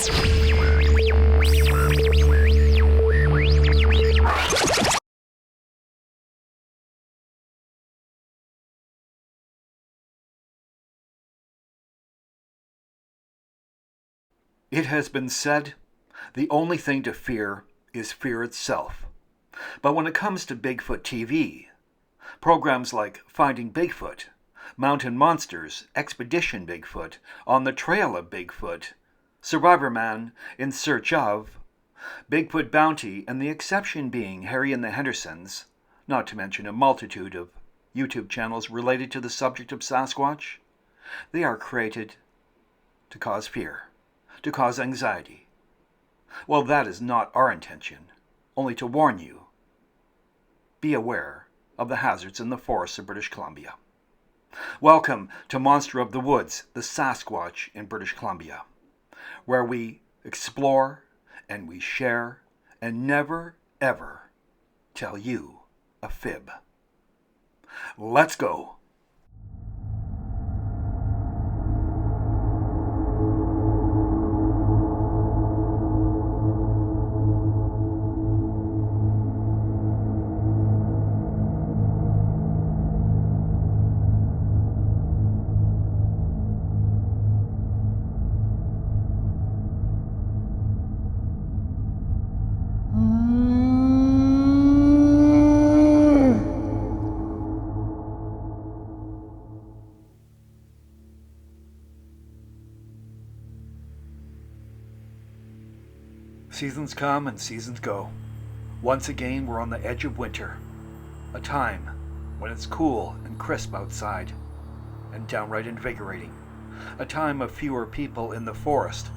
It has been said, the only thing to fear is fear itself. But when it comes to Bigfoot TV, programs like Finding Bigfoot, Mountain Monsters, Expedition Bigfoot, On the Trail of Bigfoot, Survivor Man, In Search of, Bigfoot Bounty, and the exception being Harry and the Hendersons, not to mention a multitude of YouTube channels related to the subject of Sasquatch, they are created to cause fear, to cause anxiety. Well, that is not our intention, only to warn you. Be aware of the hazards in the forests of British Columbia. Welcome to Monster of the Woods, the Sasquatch in British Columbia, where we explore and we share and never, ever tell you a fib. Let's go. Seasons come and seasons go. Once again, we're on the edge of winter, a time when it's cool and crisp outside and downright invigorating, a time of fewer people in the forest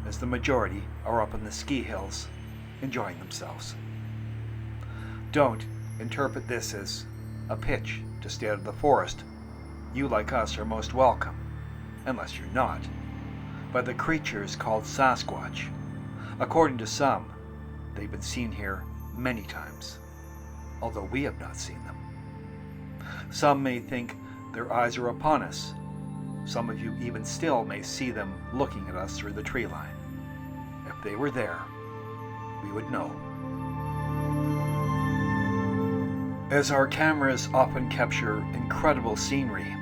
as the majority are up in the ski hills enjoying themselves. Don't interpret this as a pitch to stay out of the forest. You, like us, are most welcome, unless you're not, by the creatures called Sasquatch. According to some, they've been seen here many times, although we have not seen them. Some may think their eyes are upon us. Some of you even still may see them looking at us through the tree line. If they were there, we would know. As our cameras often capture incredible scenery,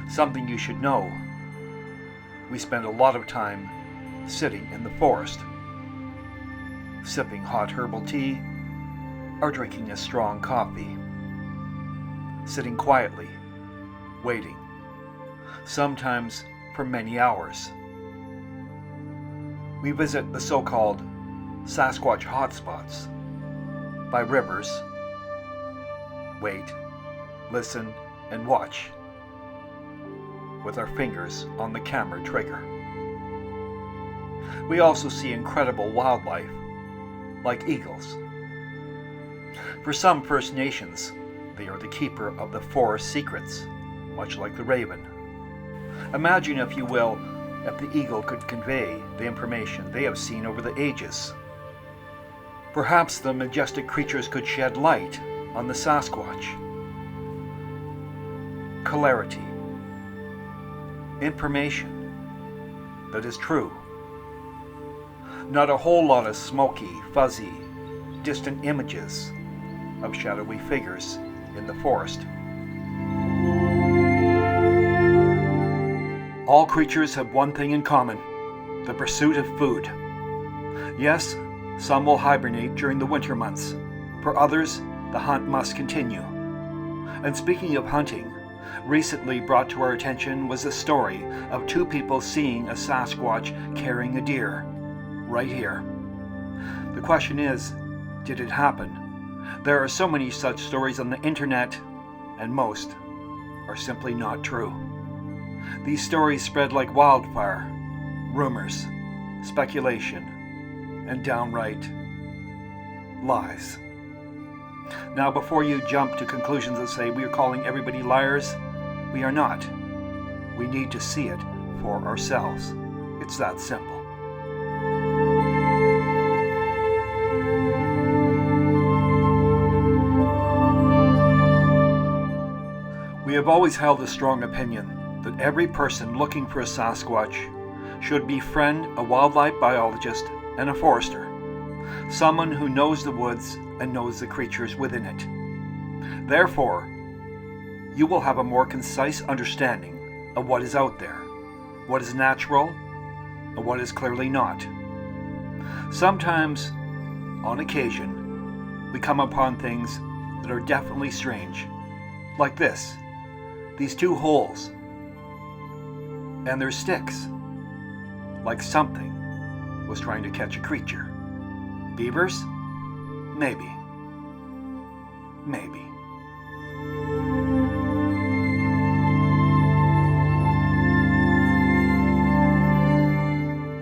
something you should know, we spend a lot of time sitting in the forest, sipping hot herbal tea or drinking a strong coffee, sitting quietly, waiting, sometimes for many hours. We visit the so-called Sasquatch hotspots by rivers, wait, listen, and watch with our fingers on the camera trigger. We also see incredible wildlife, like eagles. For some First Nations, they are the keeper of the forest secrets, much like the raven. Imagine, if you will, if the eagle could convey the information they have seen over the ages. Perhaps the majestic creatures could shed light on the Sasquatch. Clarity. Information that is true. Not a whole lot of smoky, fuzzy, distant images of shadowy figures in the forest. All creatures have one thing in common: the pursuit of food. Yes, some will hibernate during the winter months. For others, the hunt must continue. And speaking of hunting, recently brought to our attention was the story of two people seeing a Sasquatch carrying a deer, right here. The question is, did it happen? There are so many such stories on the internet, and most are simply not true. These stories spread like wildfire, rumors, speculation, and downright lies. Now, before you jump to conclusions that say we are calling everybody liars, we are not. We need to see it for ourselves. It's that simple. We have always held a strong opinion that every person looking for a Sasquatch should befriend a wildlife biologist and a forester, someone who knows the woods and knows the creatures within it. Therefore, you will have a more concise understanding of what is out there, what is natural, and what is clearly not. Sometimes, on occasion, we come upon things that are definitely strange, like this, these two holes, and there's sticks, like something was trying to catch a creature. Beavers? Maybe. Maybe.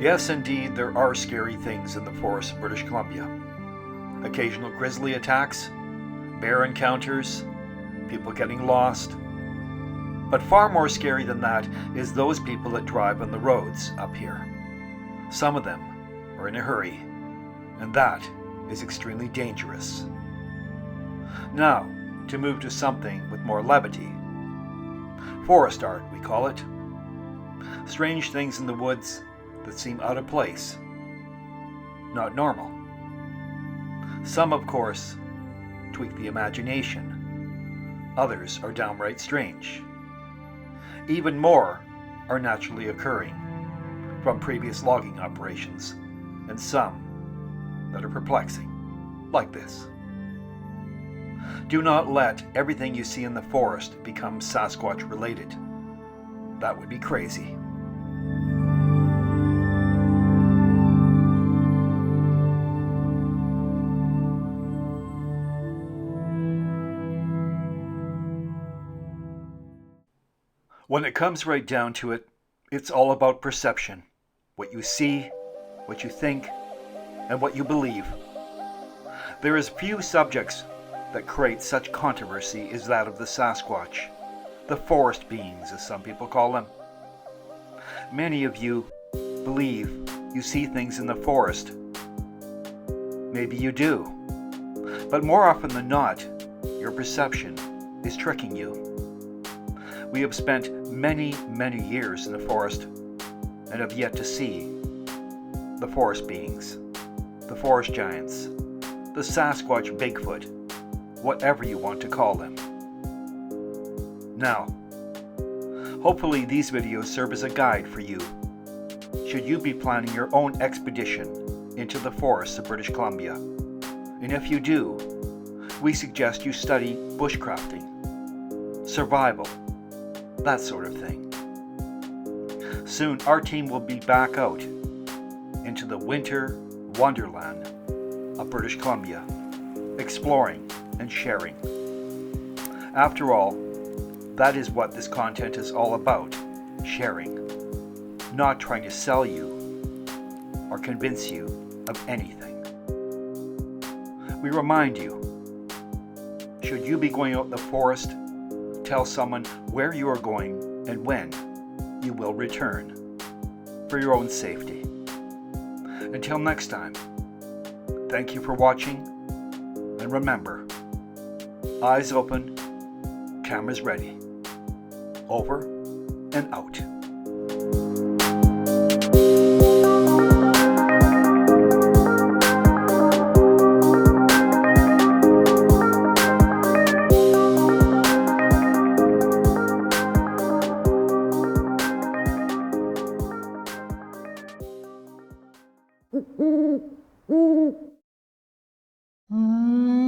Yes, indeed, there are scary things in the forests of British Columbia. Occasional grizzly attacks, bear encounters, people getting lost. But far more scary than that is those people that drive on the roads up here. Some of them are in a hurry, and that is extremely dangerous. Now, to move to something with more levity. Forest art, we call it. Strange things in the woods that seem out of place, not normal. Some, of course, tweak the imagination. Others are downright strange. Even more are naturally occurring from previous logging operations, and some that are perplexing, like this. Do not let everything you see in the forest become Sasquatch related. That would be crazy. When it comes right down to it, it's all about perception. What you see, what you think, and what you believe. There is few subjects that create such controversy as that of the Sasquatch, the forest beings as some people call them. Many of you believe you see things in the forest. Maybe you do. But more often than not, your perception is tricking you. We have spent many, many years in the forest and have yet to see the forest beings, the forest giants, the Sasquatch Bigfoot, whatever you want to call them. Now, hopefully these videos serve as a guide for you should you be planning your own expedition into the forests of British Columbia. And if you do, we suggest you study bushcrafting, survival, that sort of thing. Soon our team will be back out into the winter wonderland of British Columbia, exploring and sharing. After all, that is what this content is all about, sharing, not trying to sell you or convince you of anything. We remind you, should you be going out in the forest, tell someone where you are going and when you will return, for your own safety. Until next time, thank you for watching, and remember, eyes open, cameras ready. Over and out. Mm-hmm.